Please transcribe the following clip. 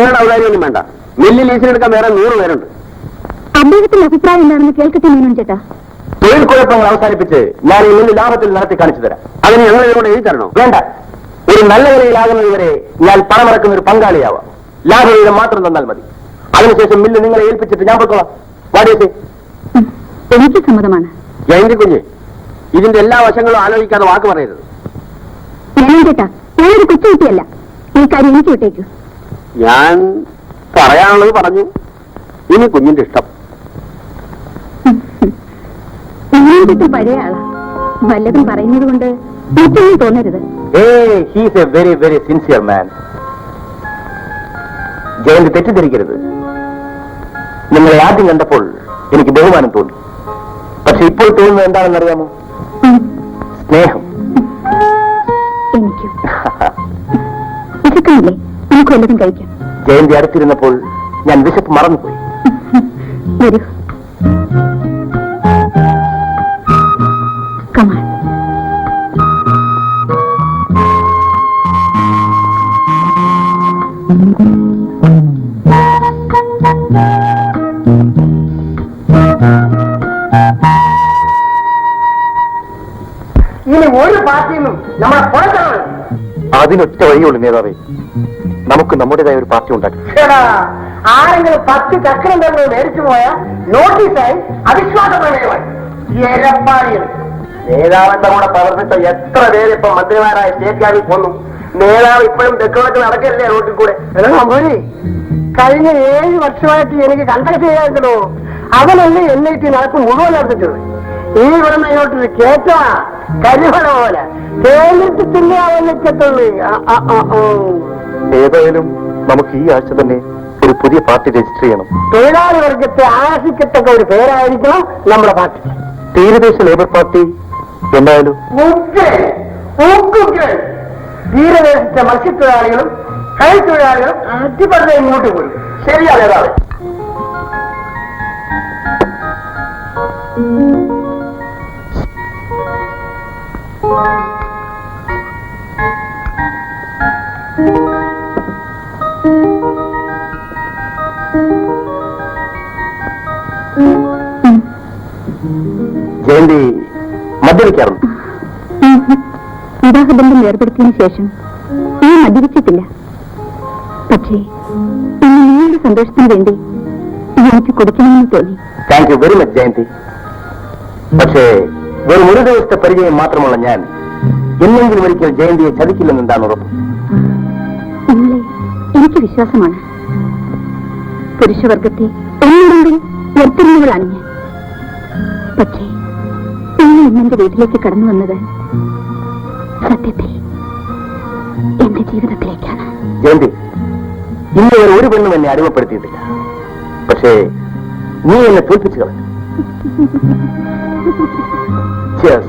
നിങ്ങളുടെ ഔദാര്യമൊന്നും വേണ്ട. മില്ല് ലീസിനെടുക്കാൻ വേറെ 100 പേരുണ്ട്. അദ്ദേഹത്തിന്റെ അഭിപ്രായം എന്താണെന്ന് കേൾക്കട്ടെ മീനോൻ ചേട്ടാ. തൊഴിൽ കുഴപ്പങ്ങൾ അവസാനിപ്പിച്ച് ഞാൻ ഈ മില്ല് ലാഭത്തിൽ നടത്തി കാണിച്ചു തരാം. അതിന് ഞങ്ങൾ ഇതിനോട് എഴുതി തരണോ? വേണ്ട. ഒരു നല്ല നിലയിലാകുന്നതുവരെ ഞാൻ പണമിറക്കുന്ന ഒരു പങ്കാളിയാവാം. ലാഭവിഹിതം മാത്രം തന്നാൽ മതി. അതിനുശേഷം മില്ല് നിങ്ങളെ ഏൽപ്പിച്ചിട്ട് ഞാൻ പൊക്കോളാം. വാടിയേ. എനിക്ക് സമ്മതമാണ്. ജയന്തി കുഞ്ഞ്, ഇതിന്റെ എല്ലാ വശങ്ങളും ആലോചിക്കാതെ വാക്ക് പറയരുത്. മീനോൻ ചേട്ടാ, ഞാനൊരു കൊച്ചുകുട്ടിയല്ല. ഈ കാര്യം എനിക്ക് വിട്ടേക്കൂ. ഞാൻ പറയാനുള്ളത് പറഞ്ഞു. ഇനി കുഞ്ഞിന്റെ ഇഷ്ടം. മീനോൻ പഴയ ആളാ. വല്ലതും പറയുന്നത് കൊണ്ട് തെറ്റൊന്നും തോന്നരുത്. He's a very very sincere man. Jayanthi തെറ്റിദ്ധരിക്കരുത്. നിങ്ങളെ ആദ്യം കണ്ടപ്പോൾ എനിക്ക് ബഹുമാനം തോന്നി. പക്ഷെ ഇപ്പോൾ തോന്നുന്നത് എന്താണെന്ന് അറിയാമോ? സ്നേഹം. എനിക്കും വിശക്കുന്നില്ലേ? നമുക്ക് വല്ലതും കഴിക്കാം. ജയന്തി അടുത്തിരുന്നപ്പോൾ ഞാൻ വിശപ്പ് മറന്നുപോയി. വരൂ. കമാൻ. ഇനി ഒരു പാർട്ടിയിൽ നിന്നും നമ്മളെ പുറത്താണ്. അതിനൊറ്റ വഴിയുള്ളൂ നേതാവേ. നമുക്ക് നമ്മുടേതായ ഒരു പാർട്ടി ഉണ്ടാക്കി. ആരെങ്കിലും 10 ചക്രം തന്നെ മേടിച്ചു പോയാൽ നോട്ടീസായി അവിശ്വാസ പ്രമേയമായി. നേതാവിന്റെ കൂടെ പ്രവർത്തിച്ച എത്ര പേര് ഇപ്പൊ മന്ത്രിമാരായ സ്റ്റേറ്റ് പോന്നു. നേതാവ് ഇപ്പോഴും തെക്കുവഴക്ക് നടക്കല്ലേ റോട്ടിൽ കൂടെ. കഴിഞ്ഞ 7 വർഷമായിട്ട് എനിക്ക് കണ്ടക്ട് ചെയ്യാറുണ്ടോ? അവനല്ലേ NIT നടക്കും മുഴുവൻ നടത്തിച്ചത്. ഈ ഇവിടുന്നോട്ടൊരു കേറ്റ കരിമണ പോലെ തേലിട്ട് തിന്നാവെന്നിട്ടുള്ളൂ. ഏതായാലും നമുക്ക് ഈ ആഴ്ച തന്നെ ഒരു പുതിയ പാർട്ടി രജിസ്റ്റർ ചെയ്യണം. തൊഴിലാളി വർഗത്തെ ആശിക്കത്തക്ക ഒരു പേരായിരിക്കണം നമ്മുടെ പാർട്ടി. തീരദേശ ലേബർ പാർട്ടി എന്തായാലും. തീരദേശത്തെ മത്സ്യത്തൊഴിലാളികളും കൈത്തൊഴിലാളികളും അടിപൊളി ഇങ്ങോട്ട് പോയി. ശരിയാണ് ഏതാവേ. ജയന്തി മദ്യപിക്കാറുണ്ട്? വിവാഹബന്ധം ഏർപ്പെടുത്തിയതിനു ശേഷം ഞാൻ മദ്യപിച്ചിട്ടില്ല. പക്ഷേ നിങ്ങളുടെ സന്തോഷത്തിന് വേണ്ടി എനിക്ക് കുടിക്കണമെന്ന് തോന്നി. Thank you very much Jayanthi. പക്ഷേ വെറും ഒരു ദിവസത്തെ പരിചയം മാത്രമുള്ള ഞാൻ എന്നെങ്കിലും ഒരിക്കൽ ജയന്തിയെ ചതിക്കില്ലെന്ന് എന്താണ് ഉറപ്പ്? നിങ്ങളെ എനിക്ക് വിശ്വാസമാണ്. പുരുഷവർഗത്തെ ഒന്നുണ്ടെങ്കിൽ ഉയർത്തുന്നവളാണ് ഞാൻ. പക്ഷേ നിങ്ങൾ ഇന്നെന്റെ വീട്ടിലേക്ക് കടന്നു വന്നത് സത്യത്തിൽ എന്റെ ജീവിതത്തിലേക്കാണ്. ജയന്തി, ഇന്ന് ഒരു പെണ്ണും എന്നെ അടിമപ്പെടുത്തിയിട്ടില്ല. പക്ഷേ നീ എന്നെ തോൽപ്പിച്ചു കളഞ്ഞു. Cheers.